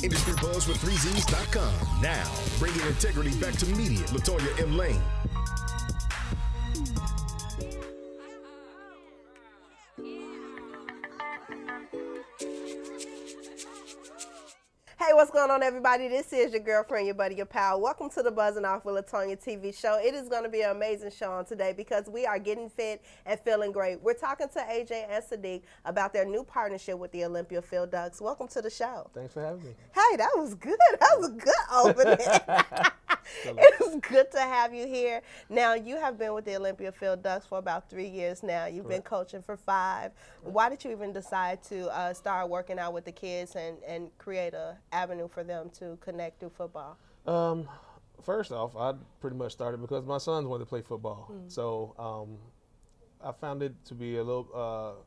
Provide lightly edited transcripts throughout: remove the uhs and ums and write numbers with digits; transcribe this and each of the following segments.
Industry Buzz with 3Zs.com. Now, bringing integrity back to media, Lutonya M. Lane. Hey, what's going on, everybody? This is your girlfriend, your buddy, your pal. Welcome to the BuzzZinoff with Lutonya TV show. It is going to be an amazing show on today because we are getting fit and feeling great. We're talking to AJ and Sadiq about their new partnership with the Olympia Field Ducks. Welcome to the show. Thanks for having me. Hey, that was good. That was a good opening. It's good to have you here. Now, you have been with the Olympia Field Ducks for about 3 years now. You've been coaching for 5. Why did you even decide to start working out with the kids and create a avenue for them to connect through football? First off, I pretty much started because my sons wanted to play football. So I found it to be a little,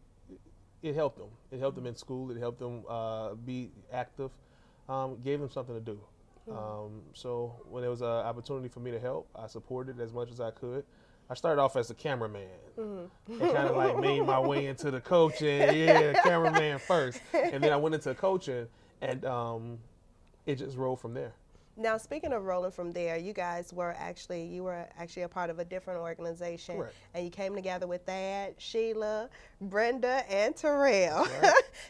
it helped them. It helped them in school. It helped them be active, gave them something to do. So when there was an opportunity for me to help, I supported as much as I could. I started off as a cameraman and kind of like made my way into the coaching. Cameraman first. And then I went into coaching and it just rolled from there. Now, speaking of rolling from there, you were actually a part of a different organization. Correct. And you came together with Thad, Sheila, Brenda, and Terrell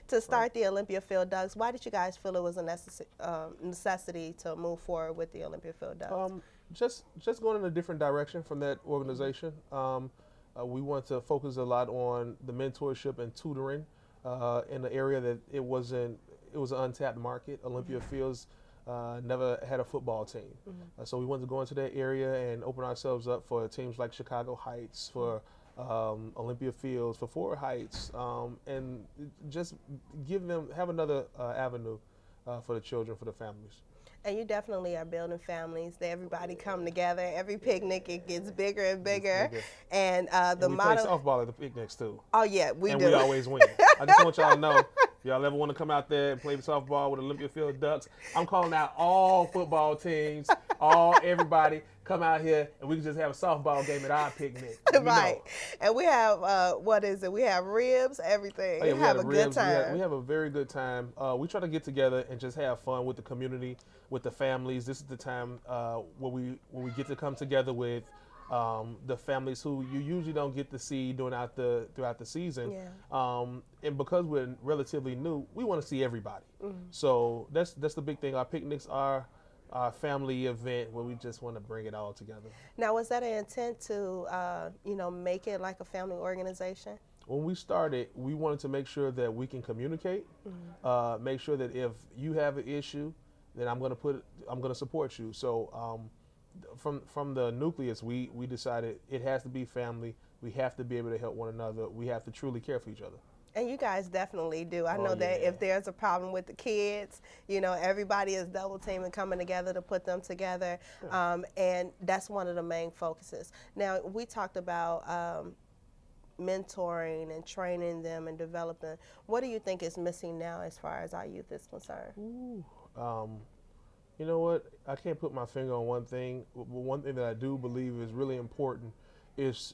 to start the Olympia Field Ducks. Why did you guys feel it was a necessity to move forward with the Olympia Field Ducks? Just going in a different direction from that organization. We want to focus a lot on the mentorship and tutoring in the area that it was an untapped market. Olympia Fields never had a football team. So we wanted to go into that area and open ourselves up for teams like Chicago Heights, for Olympia Fields, for Ford Heights, and just have another avenue for the children, for the families. And you definitely are building families. Everybody come together. Every picnic, it gets bigger and bigger. And the we motto. play softball at the picnics too. Oh yeah, we do. And we always win. I just want y'all to know, if y'all ever want to come out there and play softball with Olympia Field Ducks, I'm calling out all football teams, everybody. Come out here and we can just have a softball game at our picnic. Right. And we have, we have ribs, everything. We have a good time. We have a very good time. We try to get together and just have fun with the community, with the families. This is the time where we get to come together with the families who you usually don't get to see throughout the season. Yeah. And because we're relatively new, we want to see everybody. So that's the big thing. Our picnics are our family event where we just want to bring it all together. Now, was that an intent to, make it like a family organization? When we started, we wanted to make sure that we can communicate, make sure that if you have an issue, then I'm going to support you. So from the nucleus, we decided it has to be family. We have to be able to help one another. We have to truly care for each other. And you guys definitely do. I know that if there's a problem with the kids, everybody is double teaming, coming together to put them together. And that's one of the main focuses. Now, we talked about mentoring and training them and developing. What do you think is missing now as far as our youth is concerned? You know what? I can't put my finger on one thing. One thing that I do believe is really important is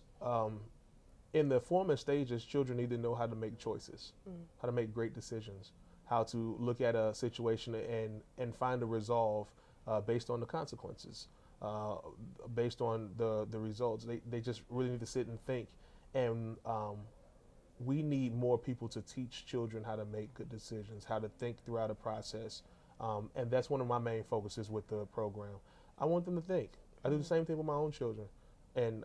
in the formative stages, children need to know how to make choices, how to make great decisions, how to look at a situation and find a resolve based on the consequences, based on the results. They just really need to sit and think. And we need more people to teach children how to make good decisions, how to think throughout a process. And that's one of my main focuses with the program. I want them to think. I do the same thing with my own children. And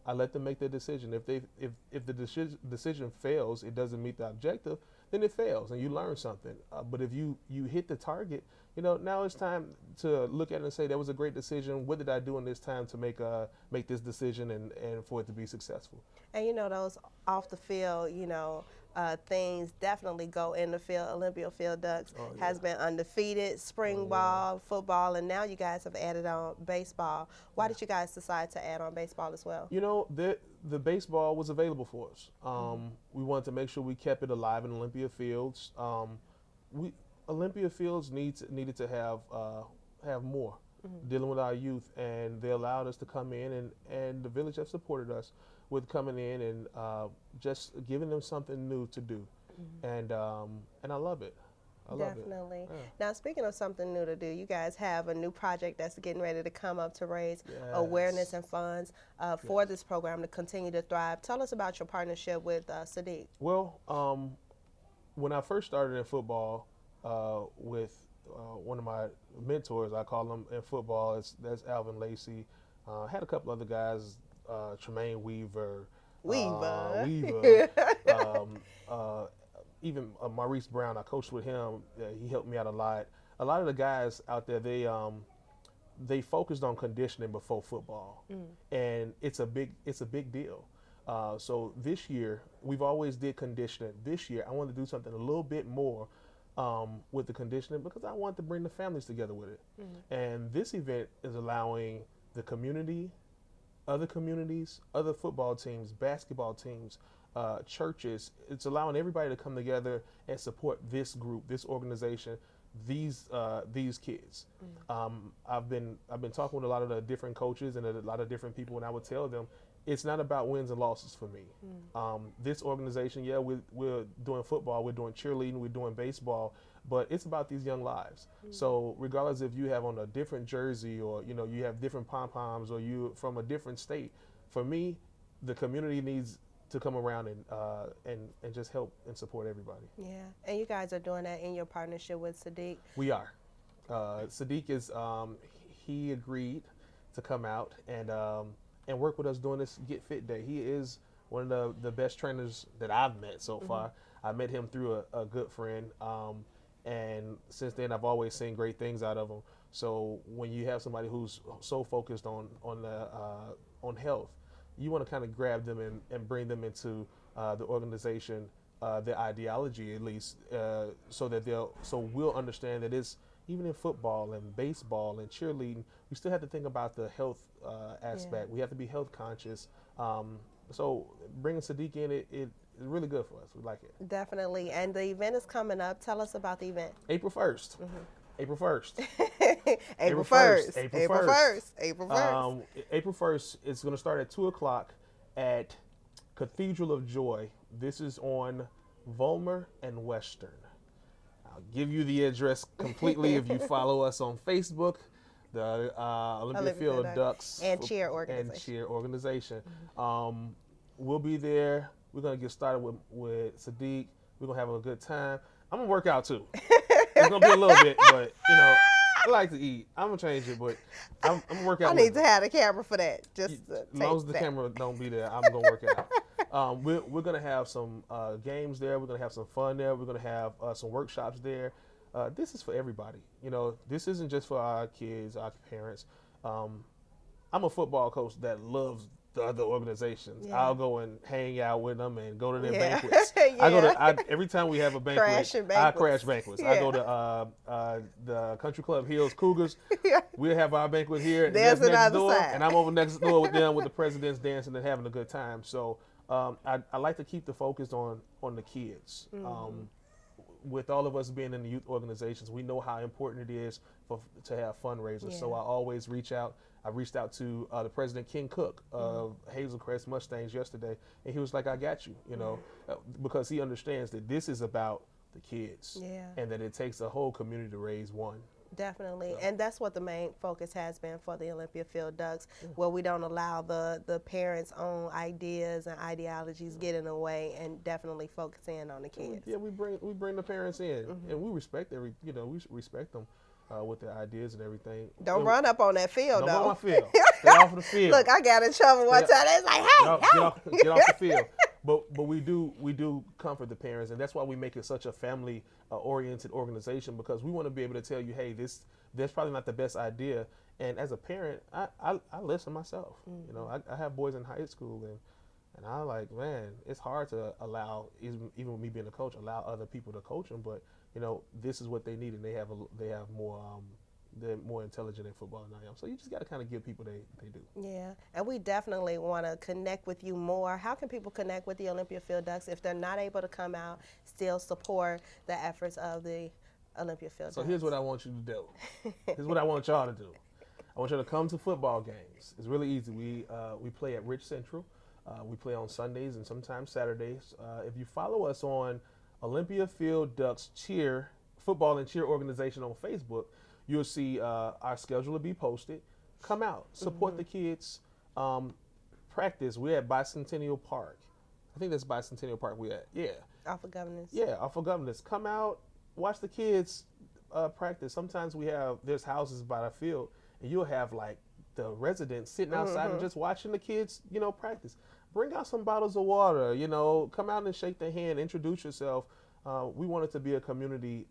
I let them make their decision. If the decision fails, it doesn't meet the objective, then it fails and you learn something. But if you hit the target, now it's time to look at it and say, that was a great decision. What did I do in this time to make this decision and for it to be successful? And those off the field, things definitely go in the field. Olympia Field Ducks has been undefeated, spring ball, football, and now you guys have added on baseball. Why did you guys decide to add on baseball as well? The baseball was available for us. We wanted to make sure we kept it alive in Olympia Fields. Olympia Fields needed to have more dealing with our youth, and they allowed us to come in, and the village have supported us with coming in and just giving them something new to do, and I love it. I love Definitely. it. Yeah. Now, speaking of something new to do, you guys have a new project that's getting ready to come up to raise Yes. awareness and funds for this program to continue to thrive. Tell us about your partnership with Sadiq. Well, when I first started in football with one of my mentors, I call him in football, that's Alvin Lacey. Had a couple other guys, Tremaine Weaver, even Maurice Brown. I coached with him. He helped me out a lot. A lot of the guys out there, they focused on conditioning before football, and it's a big deal. So this year, we've always did conditioning. This year, I wanted to do something a little bit more with the conditioning because I wanted to bring the families together with it. And this event is allowing the community, other communities, other football teams, basketball teams, churches. It's allowing everybody to come together and support this group, this organization, these kids. I've been talking with a lot of the different coaches and a lot of different people, and I would tell them it's not about wins and losses for me. This organization, yeah, we're doing football, we're doing cheerleading, we're doing baseball, but it's about these young lives. So regardless if you have on a different jersey or you have different pom-poms or you from a different state, for me, the community needs to come around and just help and support everybody. Yeah, and you guys are doing that in your partnership with Sadiq. We are. Sadiq is he agreed to come out and work with us during this Get Fit Day. He is one of the best trainers that I've met so far. I met him through a good friend, and since then I've always seen great things out of him. So when you have somebody who's so focused on health, you want to kind of grab them and bring them into the organization, their ideology at least, so we'll understand that it's even in football and baseball and cheerleading, we still have to think about the health aspect. We have to be health conscious. So bringing Sadiq in, it's really good for us. We like it. Definitely. And the event is coming up. Tell us about the event. April 1st. April 1st. April 1st. April 1st. April 1st. April 1st, it's going to start at 2 o'clock at Cathedral of Joy. This is on Vollmer and Western. I'll give you the address completely if you follow us on Facebook, the Olympia Field Ducks and Cheer Organization. We'll be there. We're going to get started with Sadiq. We're going to have a good time. I'm going to work out too. It's going to be a little bit, but, I like to eat. I'm going to change it, but I'm going to work out. I need to have a camera for that. Just as long as the camera don't be there, I'm going to work out. We're going to have some games there. We're going to have some fun there. We're going to have some workshops there. This is for everybody. This isn't just for our kids, our parents. I'm a football coach that loves the other organizations. I'll go and hang out with them and go to their banquets. Every time we have a banquet, I crash banquets. I go to the Country Club Hills Cougars. We'll have our banquet here. There's next door, side. and I'm over next door with them with the presidents dancing and having a good time. So I like to keep the focus on the kids. With all of us being in the youth organizations, we know how important it is to have fundraisers. So I always reach out. I reached out to the president, King Cook of Hazelcrest Mustangs yesterday, and he was like, I got you, because he understands that this is about the kids and that it takes a whole community to raise one. Definitely. And that's what the main focus has been for the Olympia Field Ducks, where we don't allow the parents' own ideas and ideologies get in the way and definitely focus in on the kids. Yeah, we bring the parents in, and we respect we respect them. With their ideas and everything. Don't run up on that field, though. Don't run on my field. Stay off of the field. Look, I got in trouble one time. It's like, hey, get off the field. But we do comfort the parents, and that's why we make it such a family oriented organization, because we want to be able to tell you, hey, that's probably not the best idea. And as a parent, I listen myself. I have boys in high school, and I like, man, it's hard to allow, even with me being a coach, allow other people to coach them, but this is what they need, and they have more. They're more intelligent in football than I am. So you just got to kind of give people they do. Yeah, and we definitely want to connect with you more. How can people connect with the Olympia Field Ducks if they're not able to come out, still support the efforts of the Olympia Field Ducks? So here's what I want you to do. Here's what I want y'all to do. I want you to come to football games. It's really easy. We play at Rich Central. We play on Sundays and sometimes Saturdays. If you follow us on Olympia Field Ducks Cheer football and cheer organization on Facebook, you'll see our schedule will be posted. Come out, support the kids. Practice. We're at Bicentennial Park. I think that's Bicentennial Park we at. Yeah. Off of Governance. Yeah, off of Governance. Come out, watch the kids practice. Sometimes there's houses by the field, and you'll have like the residents sitting outside and just watching the kids, practice. Bring out some bottles of water, come out and shake their hand, introduce yourself. We want it to be a community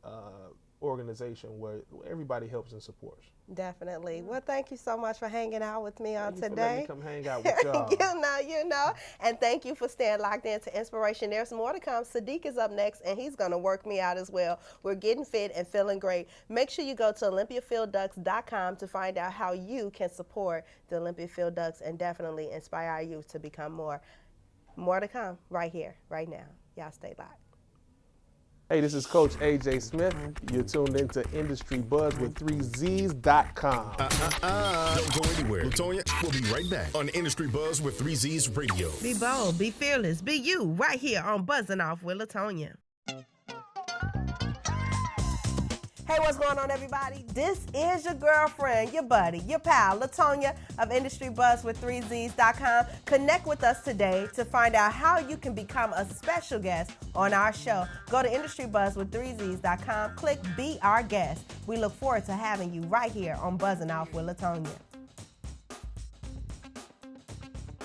organization where everybody helps and supports. Definitely. Well, thank you so much for hanging out with me on today. For letting me come hang out with y'all. you know. And thank you for staying locked into Inspiration. There's more to come. Sadiq is up next, and he's going to work me out as well. We're getting fit and feeling great. Make sure you go to OlympiaFieldDucks.com to find out how you can support the Olympia Field Ducks and definitely inspire our youth to become more. More to come right here, right now. Y'all stay locked. Hey, this is Coach A.J. Smith. You're tuned into Industry Buzz with 3Zs.com. Don't go anywhere. Lutonya will be right back on Industry Buzz with 3Zs Radio. Be bold, be fearless, be you, right here on BuzzZinoff with Lutonya. Hey, what's going on, everybody? This is your girlfriend, your buddy, your pal, Lutonya of Industry Buzz with 3Zs.com. Connect with us today to find out how you can become a special guest on our show. Go to Industry Buzz with 3Zs.com, click Be Our Guest. We look forward to having you right here on Buzzing Off with Lutonya.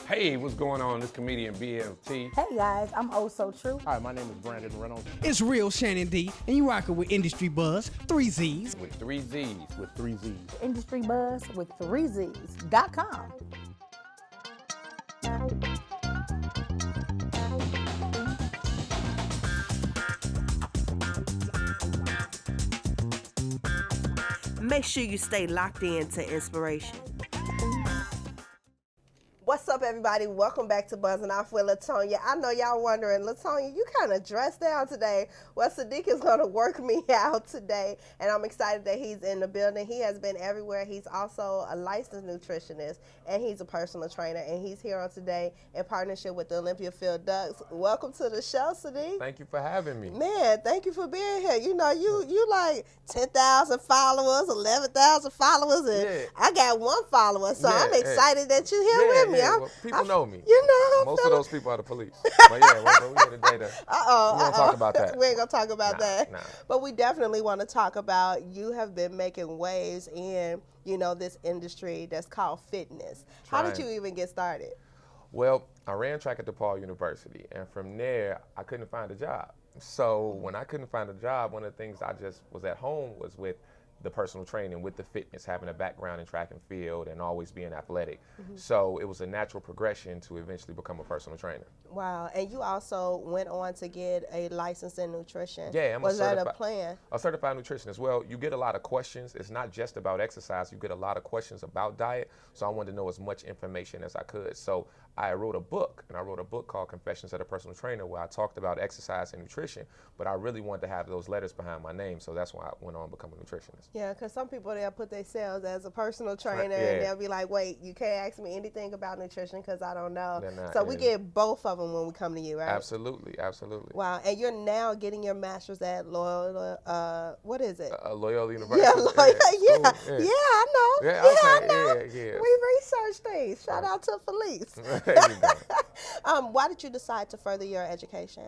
Hey, what's going on? This comedian BLT. Hey guys, I'm Oh So True. Hi, my name is Brandon Reynolds. It's real Shannon D, and you rocking with Industry Buzz, 3Zs. With 3Zs. With 3Zs. Industry Buzz with 3Zs.com. Make sure you stay locked in to Inspiration. What's up, everybody? Welcome back to Buzzing Off with Lutonya. I know y'all wondering, Lutonya, you kind of dressed down today. Well, Sadiq is going to work me out today, and I'm excited that he's in the building. He has been everywhere. He's also a licensed nutritionist, and he's a personal trainer, and he's here on today in partnership with the Olympia Field Ducks. Welcome to the show, Sadiq. Thank you for having me. Man, thank you for being here. You know, you like 10,000 followers, 11,000 followers, and Yeah. I got one follower, so Yeah, I'm excited that you're here with me. Well, people know me. You know, most of those people are the police. But yeah, we're here today to. Uh-oh. We won't talk about that. We ain't gonna talk about that. Nah. But we definitely want to talk about you have been making waves in, this industry that's called fitness. How did you even get started? Well, I ran track at DePaul University, and from there, I couldn't find a job. So when I couldn't find a job, one of the things I just was at home was with the personal training, with the fitness, having a background in track and field and always being athletic. So it was a natural progression to eventually become a personal trainer. Wow. And you also went on to get a license in nutrition. Yeah, Was that a plan? A certified nutritionist. Well, you get a lot of questions. It's not just about exercise. You get a lot of questions about diet. So I wanted to know as much information as I could. So I wrote a book, and I wrote a book called Confessions of a Personal Trainer, where I talked about exercise and nutrition, but I really wanted to have those letters behind my name. So that's why I went on to become a nutritionist. Yeah, because some people, they'll put themselves as a personal trainer, Yeah. and they'll be like, wait, you can't ask me anything about nutrition because I don't know. They're not, So we yeah. get both of them when we come to you, right? Absolutely, absolutely. Wow, and you're now getting your master's at Loyola, what is it? Loyola University. Yeah, Loyola, School, yeah, I know. Yeah, I okay, know. yeah. We research things. Shout out to Felice. There you go. Why did you decide to further your education?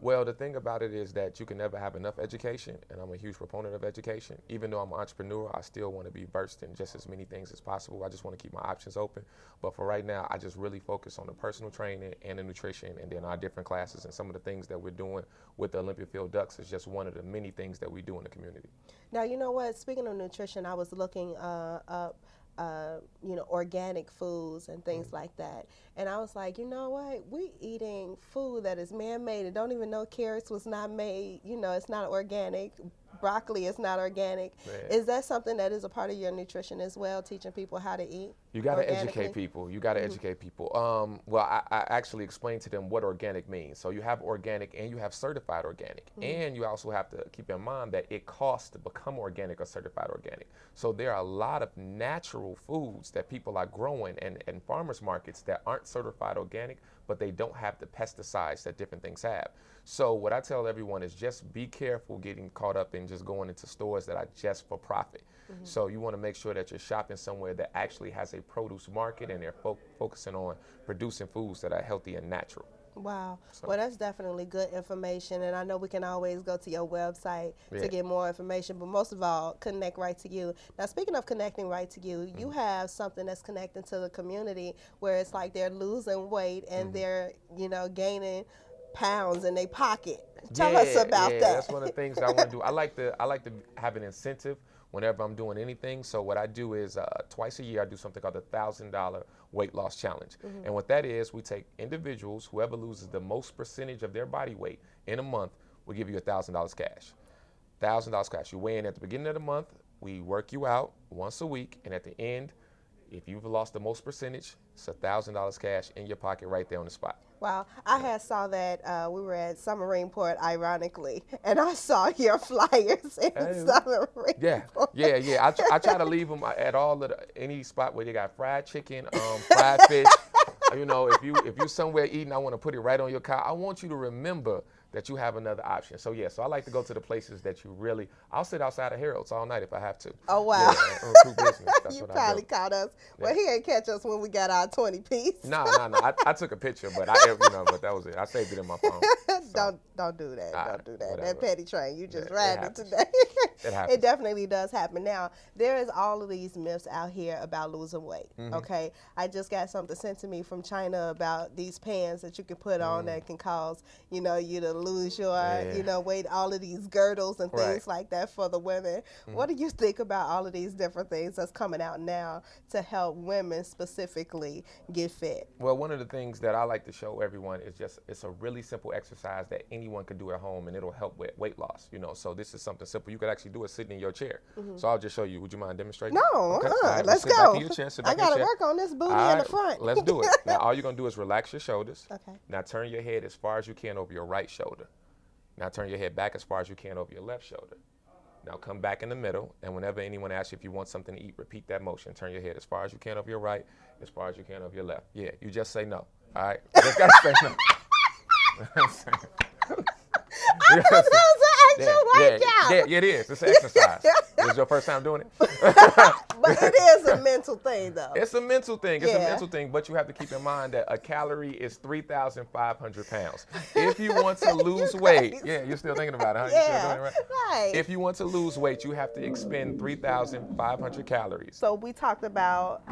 Well, the thing about it is that you can never have enough education, and I'm a huge proponent of education. Even though I'm an entrepreneur, I still want to be versed in just as many things as possible. I just want to keep my options open. But for right now, I just really focus on the personal training and the nutrition, and then our different classes and some of the things that we're doing with the Olympia Field Ducks is just one of the many things that we do in the community. Now, you know what? Speaking of nutrition, I was looking up organic foods and things like that. And I was like, you know what? We eating food that is man-made and don't even know carrots was not made. It's not organic. Broccoli is not organic. Man. Is that something that is a part of your nutrition as well, teaching people how to eat? You got to organically? educate people. You got to educate people. Well, I actually explained to them what organic means. So you have organic and you have certified organic. And you also have to keep in mind that it costs to become organic or certified organic. So there are a lot of natural foods that people are growing and farmers markets that aren't certified organic, but they don't have the pesticides that different things have. So what I tell everyone is just be careful getting caught up than just going into stores that are just for profit. So you want to make sure that you're shopping somewhere that actually has a produce market and they're focusing on producing foods that are healthy and natural. Wow. Well, that's definitely good information. And I know we can always go to your website to get more information, but most of all, connect right to you. Now, speaking of connecting right to you, you have something that's connecting to the community where it's like they're losing weight and they're, gaining pounds in their pocket. Tell us about that. That's one of the things that I want to do. I like to have an incentive whenever I'm doing anything. So what I do is twice a year I do something called the $1,000 weight loss challenge. And what that is, we take individuals, whoever loses the most percentage of their body weight in a month, we give you $1,000 cash. $1,000 cash. You weigh in at the beginning of the month, we work you out once a week, and at the end, if you've lost the most percentage, it's $1,000 cash in your pocket right there on the spot. Wow. I had saw that we were at Submarine Port, ironically, and I saw your flyers in Submarine Port. Yeah. I try to leave them at any spot where they got fried chicken, fried fish. If you somewhere eating, I want to put it right on your car. I want you to remember that you have another option. So I like to go to the places that I'll sit outside of Harold's all night if I have to. Oh, wow. Yeah, crew business. That's you what probably I do. caught us. Well, he ain't catch us when we got our 20-piece. No. I took a picture, but but that was it. I saved it in my phone. So. Don't do that. Don't do that. Whatever. That petty train, you just It riding it happens. today. It happens. It definitely does happen. Now, there is all of these myths out here about losing weight, okay? I just got something sent to me from China about these pants that you can put on that can cause, you to lose your, weight, all of these girdles and things like that for the women. What do you think about all of these different things that's coming out now to help women specifically get fit? Well, one of the things that I like to show everyone is it's a really simple exercise that anyone can do at home, and it'll help with weight loss, So this is something simple. You could actually do it sitting in your chair. So I'll just show you. Would you mind demonstrating? No, Okay. All right, let's sit go. Back in your chair, sit I back in your got to chair. work on this booty All in the right, front. Let's do it. Now, all you're going to do is relax your shoulders. Okay. Now, turn your head as far as you can over your right shoulder. Now, turn your head back as far as you can over your left shoulder. Now, come back in the middle, and whenever anyone asks you if you want something to eat, repeat that motion. Turn your head as far as you can over your right, as far as you can over your left. Yeah, you just say no. All right? You just got to say no. I thought that was an actual workout. Yeah, it is. It's an exercise. This is your first time doing it? But it is a mental thing, though. It's a mental thing. It's a mental thing, but you have to keep in mind that a calorie is 3,500 pounds. If you want to lose weight, you're still thinking about it, huh? You're still doing it, right. If you want to lose weight, you have to expend 3,500 calories. So we talked about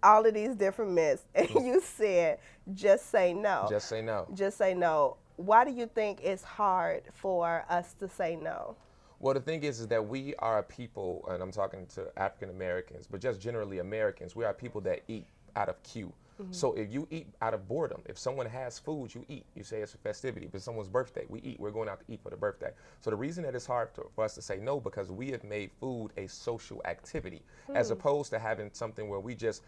all of these different myths, and you said just say no. Just say no. Just say no. Why do you think it's hard for us to say no? Well, the thing is that we are a people, and I'm talking to African Americans, but just generally Americans, we are people that eat out of queue. So if you eat out of boredom, if someone has food, you eat. You say it's a festivity. If it's someone's birthday, we eat. We're going out to eat for the birthday. So the reason that it's hard for us to say no, because we have made food a social activity, as opposed to having something where we just,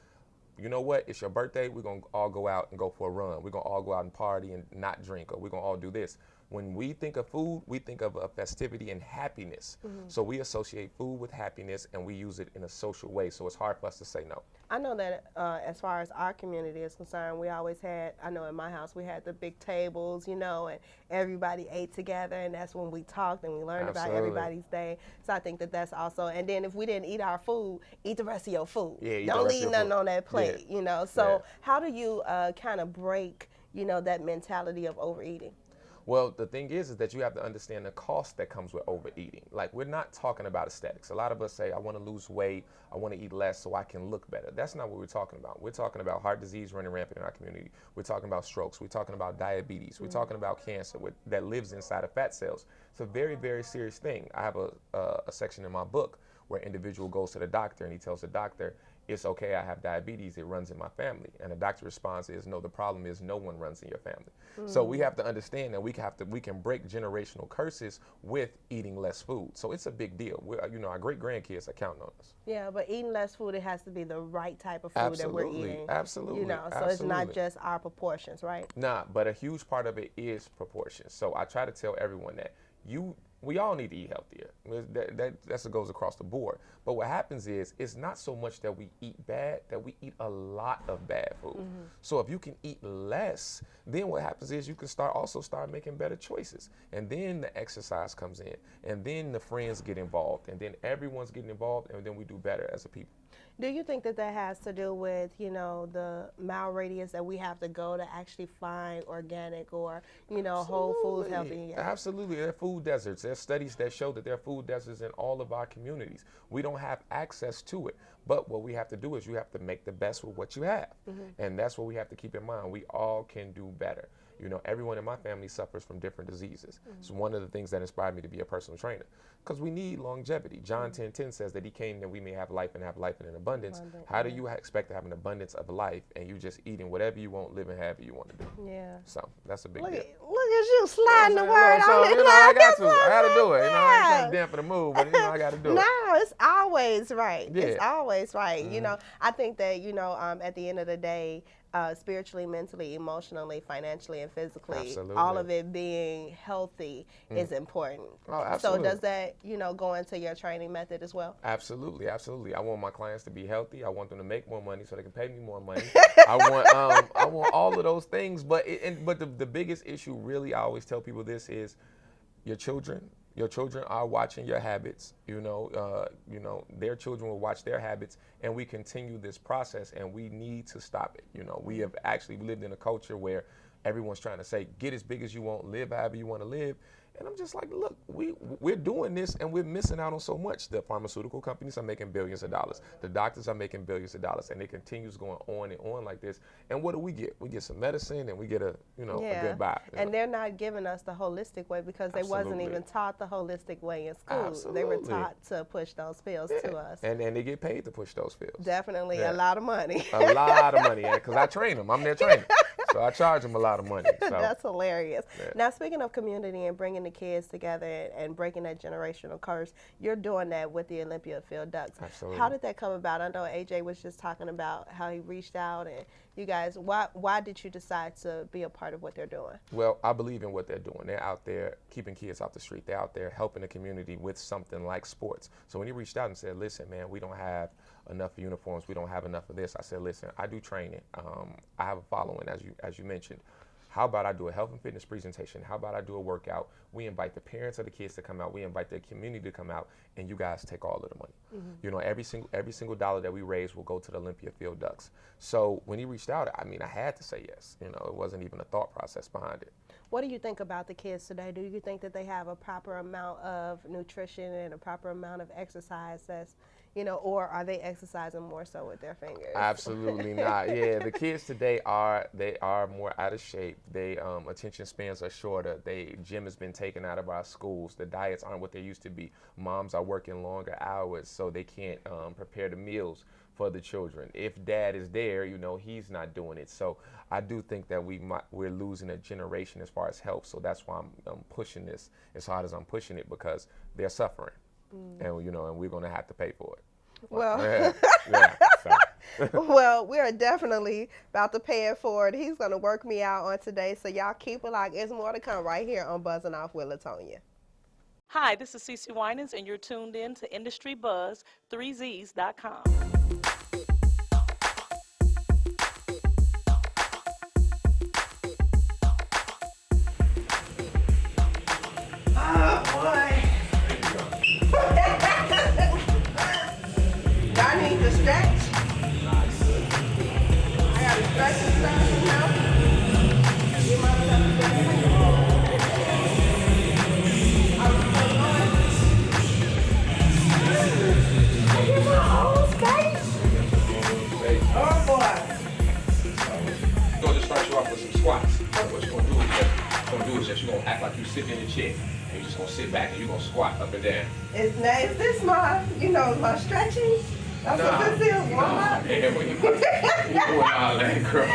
you know what, it's your birthday, we're going to all go out and go for a run. We're going to all go out and party and not drink, or we're going to all do this. When we think of food, we think of a festivity and happiness. So we associate food with happiness, and we use it in a social way. So it's hard for us to say no. I know that as far as our community is concerned, we always had, I know in my house, we had the big tables, and everybody ate together, and that's when we talked and we learned about everybody's day. So I think that that's also, and then if we didn't eat our food, eat the rest of your food. Don't leave nothing on that plate, So how do you kind of break, that mentality of overeating? Well, the thing is that you have to understand the cost that comes with overeating. Like, we're not talking about aesthetics. A lot of us say, I want to lose weight, I want to eat less so I can look better. That's not what we're talking about. We're talking about heart disease running rampant in our community. We're talking about strokes. We're talking about diabetes. We're talking about cancer that lives inside of fat cells. It's a very, very serious thing. I have a section in my book where an individual goes to the doctor and he tells the doctor, it's okay, I have diabetes, it runs in my family. And the doctor's response is, no, the problem is no one runs in your family. So we have to understand that we can break generational curses with eating less food. So it's a big deal. Our great grandkids are counting on us. Yeah, but eating less food, it has to be the right type of food that we're eating. Absolutely. So it's not just our proportions, right? Nah, but a huge part of it is proportions. So I try to tell everyone that We all need to eat healthier. That goes across the board. But what happens is, it's not so much that we eat bad, that we eat a lot of bad food. So if you can eat less, then what happens is you can start making better choices. And then the exercise comes in, and then the friends get involved, and then everyone's getting involved, and then we do better as a people. Do you think that has to do with, the mile radius that we have to go to actually find organic or, whole foods healthy? Yeah. Absolutely. There are food deserts. There are studies that show that there are food deserts in all of our communities. We don't have access to it. But what we have to do is you have to make the best with what you have. And that's what we have to keep in mind. We all can do better. Everyone in my family suffers from different diseases. It's one of the things that inspired me to be a personal trainer, because we need longevity. John 10:10 says that he came that we may have life and have life in an abundance. How do you expect to have an abundance of life and you just eating whatever you want, living however you want to do? Yeah. So that's a big deal. Look at you sliding the word on it. I got to. I got to do it. I ain't trying to dampen the mood, but I got to do it. No, it's always right. Yeah. It's always right. I think that, at the end of the day, spiritually, mentally, emotionally, financially, and physically, Absolutely. all of it being healthy is important. Oh, absolutely. So does that, go into your training method as well? Absolutely, absolutely. I want my clients to be healthy. I want them to make more money so they can pay me more money. I want all of those things. But the biggest issue, really, I always tell people this is your children. Your children are watching your habits. Their children will watch their habits, and we continue this process, and we need to stop it. We have actually lived in a culture where everyone's trying to say, get as big as you want, live however you want to live. And I'm just like, look, we're doing this and we're missing out on so much. The pharmaceutical companies are making billions of dollars. The doctors are making billions of dollars, and it continues going on and on like this. And what do we get? We get some medicine, and we get a good vibe. And they're not giving us the holistic way, because they wasn't even taught the holistic way in school. Absolutely. They were taught to push those pills to us. And they get paid to push those pills. Definitely a lot of money. A lot of money, because I train them. I'm their trainer. So I charge them a lot of money. So. That's hilarious. Yeah. Now, speaking of community and bringing the kids together and breaking that generational curse, you're doing that with the Olympia Field Ducks. Absolutely. How did that come about? I know AJ was just talking about how he reached out, and you guys, why did you decide to be a part of what they're doing? Well, I believe in what they're doing. They're out there keeping kids off the street. They're out there helping the community with something like sports. So when he reached out and said, listen, man, we don't have enough uniforms, we don't have enough of this, I said, listen, I do training. I have a following, as you mentioned. How about I do a health and fitness presentation? How about I do a workout? We invite the parents of the kids to come out. We invite the community to come out, and you guys take all of the money. Every single dollar that we raise will go to the Olympia Field Ducks. So when he reached out, I had to say yes. It wasn't even a thought process behind it. What do you think about the kids today? Do you think that they have a proper amount of nutrition and a proper amount of exercise that's, or are they exercising more so with their fingers? Absolutely not. Yeah, the kids today are more out of shape. They attention spans are shorter. Gym has been taken out of our schools. The diets aren't what they used to be. Moms are working longer hours, so they can't prepare the meals for the children. If dad is there, he's not doing it. So I do think that we're losing a generation as far as health. So that's why I'm pushing this as hard as I'm pushing it, because they're suffering, and and we're going to have to pay for it. Well, so. Well, we are definitely about to pay it forward. He's going to work me out on today, so y'all keep it locked. There's more to come right here on BuzzZinoff with Lutonya. Hi, this is Cece Winans, and you're tuned in to Industry Buzz, 3Zs.com. Sitting in the chair, and you're just gonna sit back and you're gonna squat up and down. Is this my stretching? That's what this is. Warm up. Yeah, when you're doing all that, girl.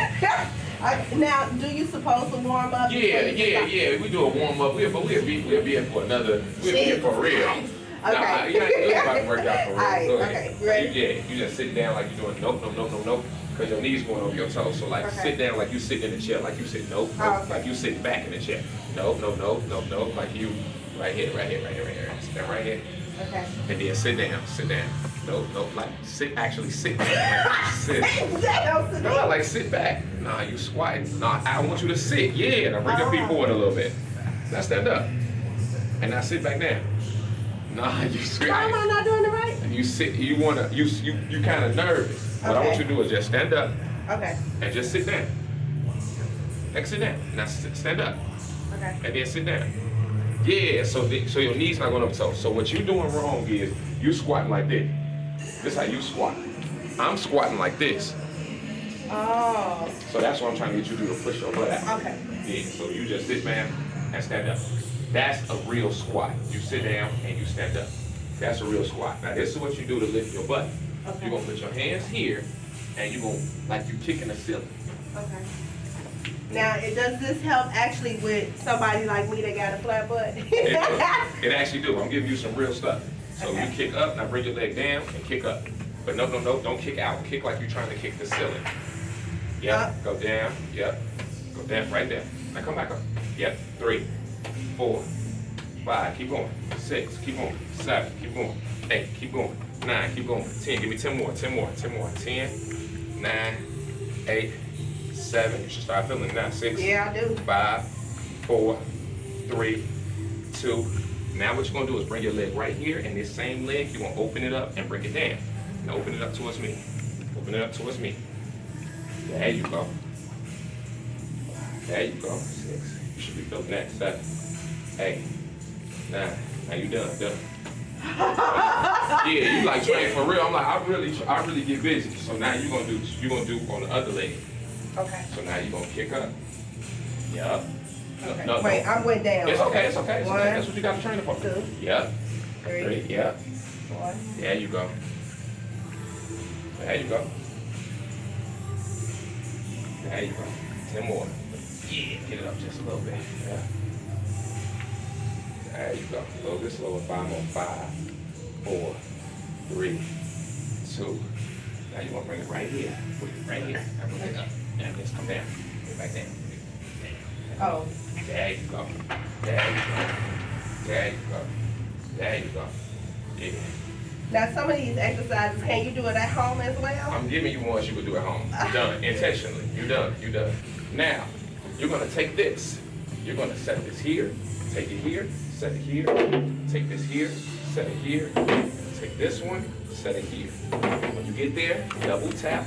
Now, do you supposed to warm up? Yeah. We do a warm up. We'll be here for another. We'll be here for real. Okay. Nah, you're not about to work out for real. All right, Go okay, ahead. you ready? You just sit down like you're doing nope. Because your knees going over your toes. So sit down like you sitting in the chair, like you sit nope. Like you sitting back in the chair. Nope. Like you Right here. Stand right here. Okay. And then sit down. No, like sit down. Like, sit. No, like sit back. Nah, you squatting. Nah, I want you to sit. Yeah, now bring your feet forward a little bit. Now stand up. And now sit back down. Nah, you squat. Why am I not doing it right? You sit, you kind of nervous. What I want you to do is just stand up. Okay. And just sit down. Like sit down. Now stand up. Okay. And then sit down. Yeah, so your knees not going up toe. So what you're doing wrong is you squatting like this. This is how you squat. I'm squatting like this. Oh. So that's what I'm trying to get you to do, to push your butt out. Okay. Yeah, so you just sit down and stand up. That's a real squat. You sit down and you stand up. That's a real squat. Now this is what you do to lift your butt. Okay. You're going to put your hands here and you're going to, like you kicking the ceiling. Okay. Now, does this help actually with somebody like me that got a flat butt? It actually do. I'm giving you some real stuff. So Okay. you kick up, now bring your leg down and kick up. But no, don't kick out. Kick like you're trying to kick the ceiling. Yep, Up. go down, yep. Go down, right there. Now come back up. Yep, 3, 4, 5, keep going. 6, keep going. 7, keep going. 8, keep going. 9, keep going. 10, give me 10 more. 10, 9, 8, 7. You should start feeling it now. 6, Yeah, I do. 5, 4, 3, 2. Now what you're gonna do is bring your leg right here, and this same leg, you're gonna open it up and bring it down. Now open it up towards me. Open it up towards me. There you go. There you go. 6. You should be feeling that. 7, 8, 9. Now you done. Yeah, you like train for real. I'm like, I really get busy. So now you're gonna do on the other leg. Okay. So now you're gonna kick up. Yup. Okay. No, Wait, I went down. It's okay. It's 1, okay. That's what you got to train for. 2, Yep. 3, Yep. 4. There you go. There you go. There you go. 10 more. Yeah, get it up just a little bit. Yeah. There you go. A little bit slower. 5 more. 5, 4, 3, 2. Now you want to bring it right here. Put it right here. Now bring it up. Now just come down. Put it back down. Oh. There you go. There you go. There you go. There you go. Yeah. Now, some of these exercises, can you do it at home as well? I'm giving you ones you could do at home. You're done. Intentionally. You're done. Now, you're going to take this. You're going to set this here. Take it here. Set it here. Take this here. Set it here. Take this one. Set it here. When you get there, double tap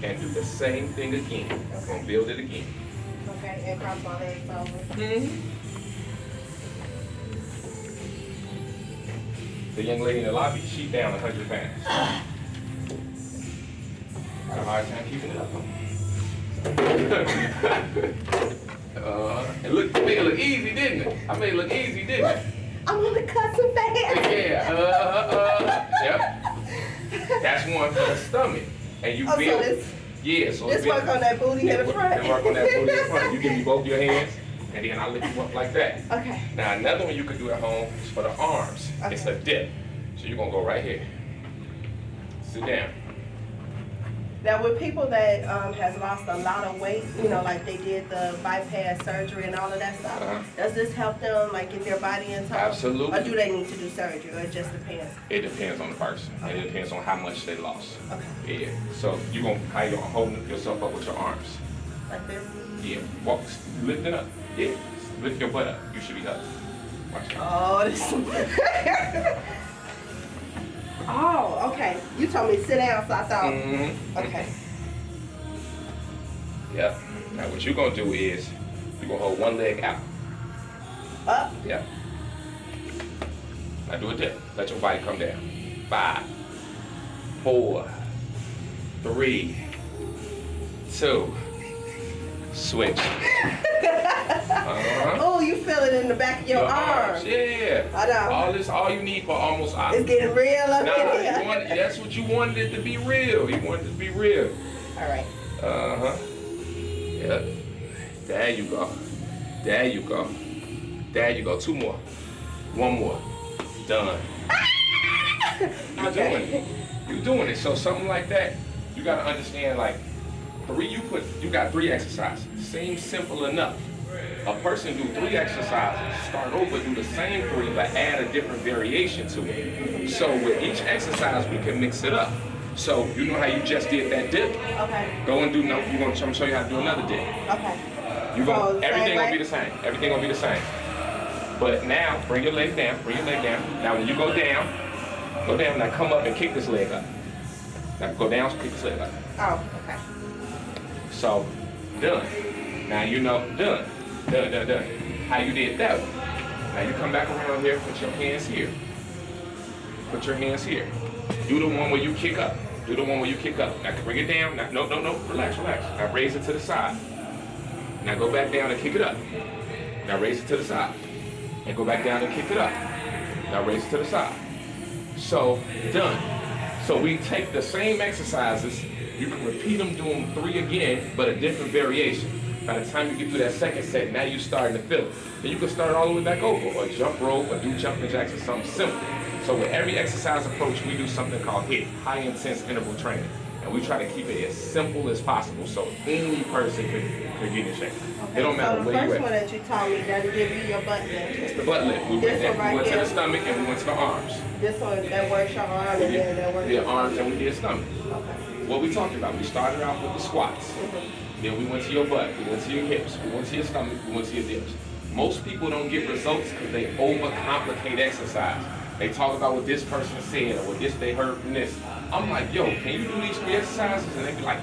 and do the same thing again. I'm going to build it again. Okay, and cross my legs over. Mm-hmm. The young lady in the lobby, she's down 100 pounds. Got a hard time keeping it up. It made it look easy, didn't it? I made it look easy, didn't it? I'm gonna cut some fast. Yeah, yep. That's one for the stomach. And you Oh, so build. this- Yeah, so This work on that booty in the front. They work on that booty in the front. You give me both your hands, and then I lift you up like that. Okay. Now another one you could do at home is for the arms. Okay. It's a dip. So you're gonna go right here. Sit down. Now, with people that has lost a lot of weight, you know, like they did the bypass surgery and all of that stuff, does this help them, like, get their body in tone? Absolutely. Or do they need to do surgery, or it just depends? It depends on the person. It depends on how much they lost. Okay. Yeah. So how you gonna hold yourself up with your arms? Like this? Yeah. Walk, lift it up. Yeah. Lift your butt up. You should be up. Watch out. Oh, this. Oh, okay. You told me to sit down, so I thought. Mm-hmm. Okay. Yep. Now what you're gonna do is you're gonna hold one leg out. Up. Yep. Now do a dip. Let your body come down. 5, 4, 3, 2. Switch. Oh, you feel it in the back of your arm. Yeah. I know. All you need for almost. It's getting real up Nah, in here. that's what you wanted it to be real. You wanted it to be real. All right. Yep. There you go. There you go. There you go. 2 more. 1 more. Done. You're doing it. You're doing it. So something like that, you gotta understand. Like you got 3 exercises. Seems simple enough, A person do 3 exercises, start over, do the same 3, but add a different variation to it. So with each exercise, we can mix it up. So you know how you just did that dip? Okay. Go and do, I'm gonna show you how to do another dip. Okay. Everything gonna be the same. Everything gonna be the same. But now, bring your leg down, Now when you go down, now come up and kick this leg up. Now go down, kick this leg up. Oh, okay. So, done. Now you know, done. How you did that one. Now you come back around here, put your hands here. Put your hands here. Do the one where you kick up. Now bring it down. Now, no, relax. Now raise it to the side. Now go back down and kick it up. Now raise it to the side. And go back down and kick it up. Now raise it to the side. So, done. So we take the same exercises, you can repeat them, do them 3 again, but a different variation. By the time you get to that second set, now you're starting to feel it. Then you can start all the way back over, or jump rope, or do jumping jacks, or something simple. So with every exercise approach, we do something called HIIT, high intense interval training. And we try to keep it as simple as possible so any person could get in shape. Okay, It don't matter so where you the first at. one that you taught me, that'll give you your butt lift. It's the butt lift. We This one right went to here. the stomach and we went to the arms. This one, that works your arm, and then that works We your did arms and we did stomach. Okay. What we talked about, we started out with the squats. Then we went to your butt, we went to your hips, we went to your stomach, we went to your dips. Most people don't get results because they overcomplicate exercise. They talk about what this person said or what they heard from this. I'm like, yo, can you do these 3 exercises? And they be like,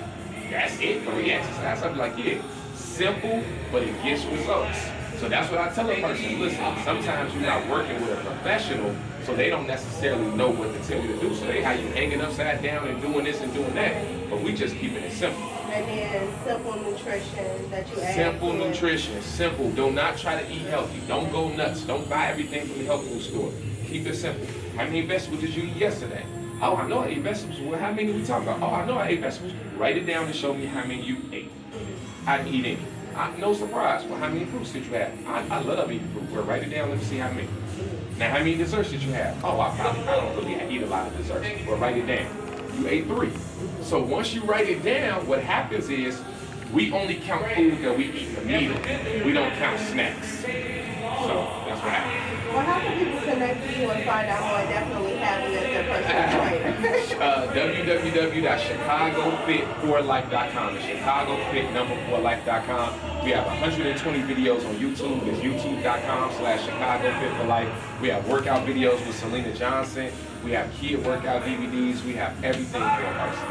that's it, 3 exercises? I'd be like, yeah, simple, but it gets results. So that's what I tell a person, listen, sometimes you're not working with a professional, so they don't necessarily know what to tell you to do. So they have you hanging upside down and doing this and doing that, but we just keeping it simple. And then simple nutrition that you add. Simple nutrition, simple. Do not try to eat healthy. Don't go nuts. Don't buy everything from the health food store. Keep it simple. How many vegetables did you eat yesterday? Oh, I know I ate vegetables. Well, how many are we talking about? Oh, I know I ate vegetables. Write it down and show me how many you ate. I didn't eat any. No surprise. Well, how many fruits did you have? I love eating fruit. Well, write it down. Let me see how many. Now, how many desserts did you have? Oh, I don't really eat a lot of desserts. Well, write it down. You ate 3. So once you write it down, what happens is we only count food that we eat immediately. We don't count snacks. So that's what happens. Well, how can people connect with you and find out more? Definitely have you as their personal trainer. www.chicagofit4life.com. It's chicagofit4life.com. We have 120 videos on YouTube. It's youtube.com/chicagofit4life. We have workout videos with Selena Johnson. We have kid workout DVDs. We have everything for a person.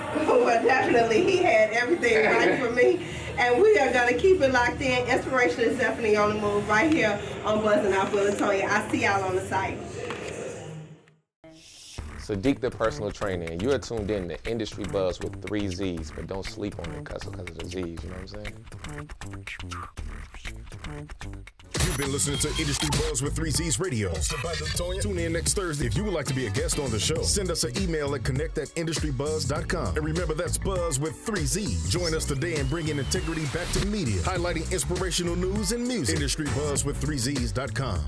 Well, definitely, he had everything right for me. And we are going to keep it locked in. Inspiration is definitely on the move right here on BuzzZinoff with Lutonya. I see y'all on the site. Sadiq, the personal trainer, and you are tuned in to Industry Buzz with 3 Z's, but don't sleep on it because of the Z's, you know what I'm saying? You've been listening to Industry Buzz with 3 Z's Radio. Hosted by Lutonya. Tune in next Thursday. If you would like to be a guest on the show, send us an email at connect@industrybuzz.com. And remember, that's Buzz with 3 Z's. Join us today and bring integrity back to media, highlighting inspirational news and music. Industry Buzz with 3Z's.com.